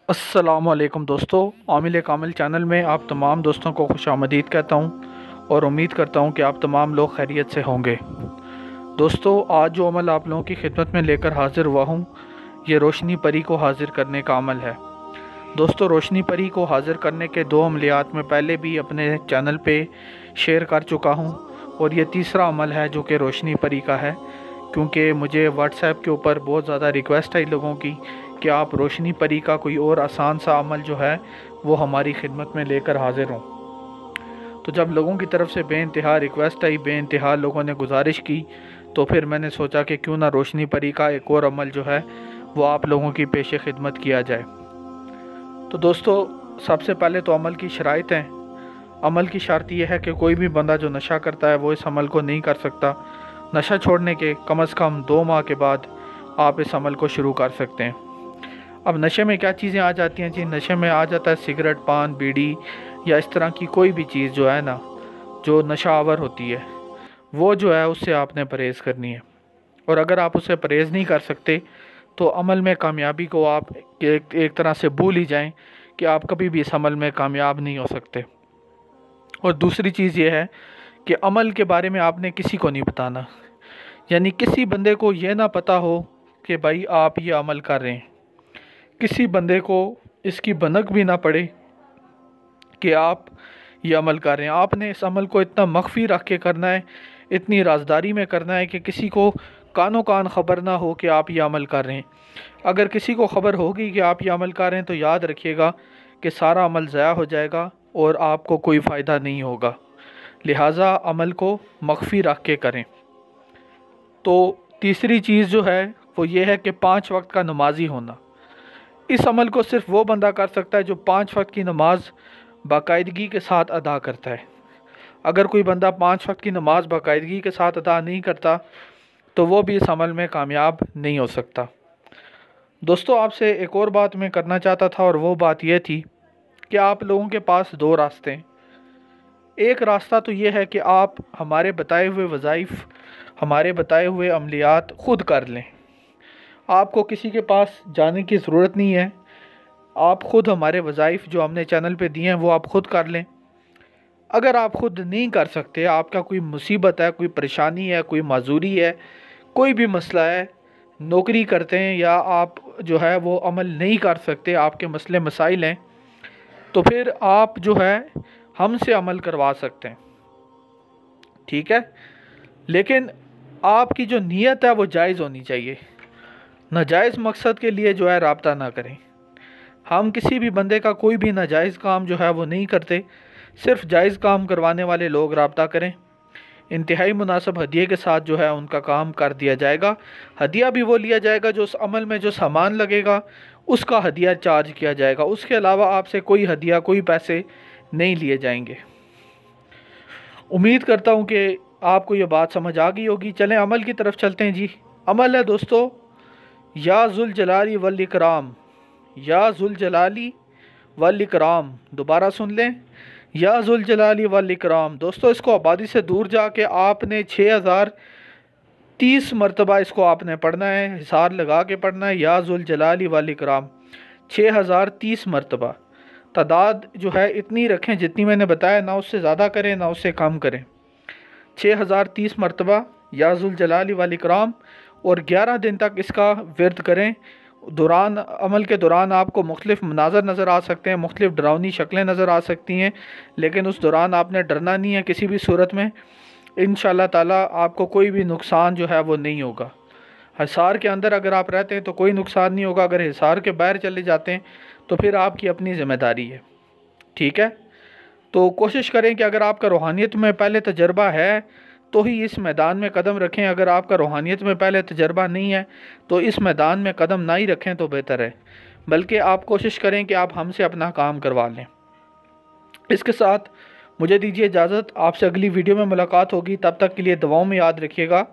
अस्सलाम वालेकुम दोस्तों, आमिल कामिल चैनल में आप तमाम दोस्तों को खुश आमदीद कहता हूँ और उम्मीद करता हूँ कि आप तमाम लोग खैरियत से होंगे। दोस्तों, आज जो अमल आप लोगों की खिदमत में लेकर हाज़िर हुआ हूँ, ये रोशनी परी को हाज़िर करने का अमल है। दोस्तों, रोशनी परी को हाज़िर करने के दो अमलियात में पहले भी अपने चैनल पे शेयर कर चुका हूँ और ये तीसरा अमल है जो कि रोशनी परी का है, क्योंकि मुझे व्हाट्सएप के ऊपर बहुत ज़्यादा रिक्वेस्ट आई लोगों की कि आप रोशनी परी का कोई और आसान सा अमल जो है वो हमारी खिदमत में लेकर हाज़िर हों। तो जब लोगों की तरफ से बेइंतहा रिक्वेस्ट आई, बेइंतहा लोगों ने गुजारिश की, तो फिर मैंने सोचा कि क्यों ना रोशनी परी का एक और अमल जो है वो आप लोगों की पेश खिदमत किया जाए। तो दोस्तों, सबसे पहले तो अमल की शराइत हैं। अमल की शर्त यह है कि कोई भी बंदा जो नशा करता है वो इस अमल को नहीं कर सकता। नशा छोड़ने के कम से कम 2 माह के बाद आप इस अमल को शुरू कर सकते हैं। अब नशे में क्या चीज़ें आ जाती हैं जी? नशे में आ जाता है सिगरेट, पान, बीड़ी या इस तरह की कोई भी चीज़ जो है ना, जो नशा आवर होती है, वो जो है उससे आपने परहेज़ करनी है। और अगर आप उससे परहेज़ नहीं कर सकते तो अमल में कामयाबी को आप एक तरह से भूल ही जाएं कि आप कभी भी इस अमल में कामयाब नहीं हो सकते। और दूसरी चीज़ ये है कि अमल के बारे में आपने किसी को नहीं बताना, यानी किसी बंदे को ये ना पता हो कि भाई आप ये अमल कर रहे हैं। किसी बंदे को इसकी भनक भी ना पड़े कि आप ये अमल कर रहे हैं। आपने इस अमल को इतना मख्फी रख के करना है, इतनी राजदारी में करना है कि किसी को कानो कान ख़बर ना हो कि आप ये अमल कर रहे हैं। अगर किसी को ख़बर होगी कि आप ये अमल कर रहे हैं तो याद रखिएगा कि सारा अमल ज़ाया हो जाएगा और आपको कोई फ़ायदा नहीं होगा। लिहाजा अमल को मख्फी रख के करें। तो तीसरी चीज़ जो है वो ये है कि 5 वक्त का नमाजी होना। इस अमल को सिर्फ वो बंदा कर सकता है जो 5 वक्त की नमाज बाकायदगी के साथ अदा करता है। अगर कोई बंदा 5 वक्त की नमाज बाकायदगी के साथ अदा नहीं करता तो वो भी इस अमल में कामयाब नहीं हो सकता। दोस्तों, आपसे एक और बात मैं करना चाहता था और वो बात ये थी कि आप लोगों के पास 2 रास्ते हैं। एक रास्ता तो ये है कि आप हमारे बताए हुए वज़ाइफ, हमारे बताए हुए अमलियात ख़ुद कर लें। आपको किसी के पास जाने की ज़रूरत नहीं है। आप ख़ुद हमारे वज़ाइफ जो हमने चैनल पे दिए हैं वो आप ख़ुद कर लें। अगर आप ख़ुद नहीं कर सकते, आपका कोई मुसीबत है, कोई परेशानी है, कोई माजूरी है, कोई भी मसला है, नौकरी करते हैं या आप जो है वो अमल नहीं कर सकते, आपके मसले मसाइल हैं, तो फिर आप जो है हमसे अमल करवा सकते हैं, ठीक है। लेकिन आपकी जो नीयत है वो जायज़ होनी चाहिए। नाजायज़ मकसद के लिए जो है राब्ता ना करें। हम किसी भी बंदे का कोई भी नाजायज़ काम जो है वो नहीं करते। सिर्फ जायज़ काम करवाने वाले लोग राब्ता करें। इंतहाई मुनासिब हदिये के साथ जो है उनका काम कर दिया जाएगा। हदिया भी वो लिया जाएगा जो उस अमल में जो सामान लगेगा उसका हदिया चार्ज किया जाएगा। उसके अलावा आपसे कोई हदिया, कोई पैसे नहीं लिए जाएंगे। उम्मीद करता हूँ कि आपको ये बात समझ आ गई होगी। चलें अमल की तरफ चलते हैं जी। अमल है दोस्तों, या ज़ुल जलाली वल इकराम, या ज़ुल जलाली वल इकराम। दोबारा सुन लें, या ज़ुल जलाली वल इकराम। दोस्तों, इसको आबादी से दूर जाके आपने 6030 मरतबा इसको आपने पढ़ना है, हिसार लगा के पढ़ना है। या ज़ुल जलाली वल इकराम 6030 मरतबा। तादाद जो है इतनी रखें जितनी मैंने बताया, ना उससे ज़्यादा करें ना उससे कम करें। 6030 मरतबा या ज़ुल जलाली वल इकराम, और 11 दिन तक इसका विर्द करें। दौरान अमल के दौरान आपको मुख्तलिफ़ मनाज़र नज़र आ सकते हैं, मुख्तलिफ़ डरावनी शक्लें नज़र आ सकती हैं, लेकिन उस दौरान आपने डरना नहीं है किसी भी सूरत में। इंशाअल्लाह ताला आपको कोई भी नुकसान जो है वो नहीं होगा। हिसार के अंदर अगर आप रहते हैं तो कोई नुकसान नहीं होगा। अगर हिसार के बाहर चले जाते हैं तो फिर आपकी अपनी ज़िम्मेदारी है, ठीक है। तो कोशिश करें कि अगर आपका रूहानियत में पहले तजर्बा है तो ही इस मैदान में कदम रखें। अगर आपका रूहानियत में पहले तजर्बा नहीं है तो इस मैदान में कदम ना ही रखें तो बेहतर है। बल्कि आप कोशिश करें कि आप हमसे अपना काम करवा लें। इसके साथ मुझे दीजिए इजाज़त। आपसे अगली वीडियो में मुलाकात होगी। तब तक के लिए दुआओं में याद रखिएगा।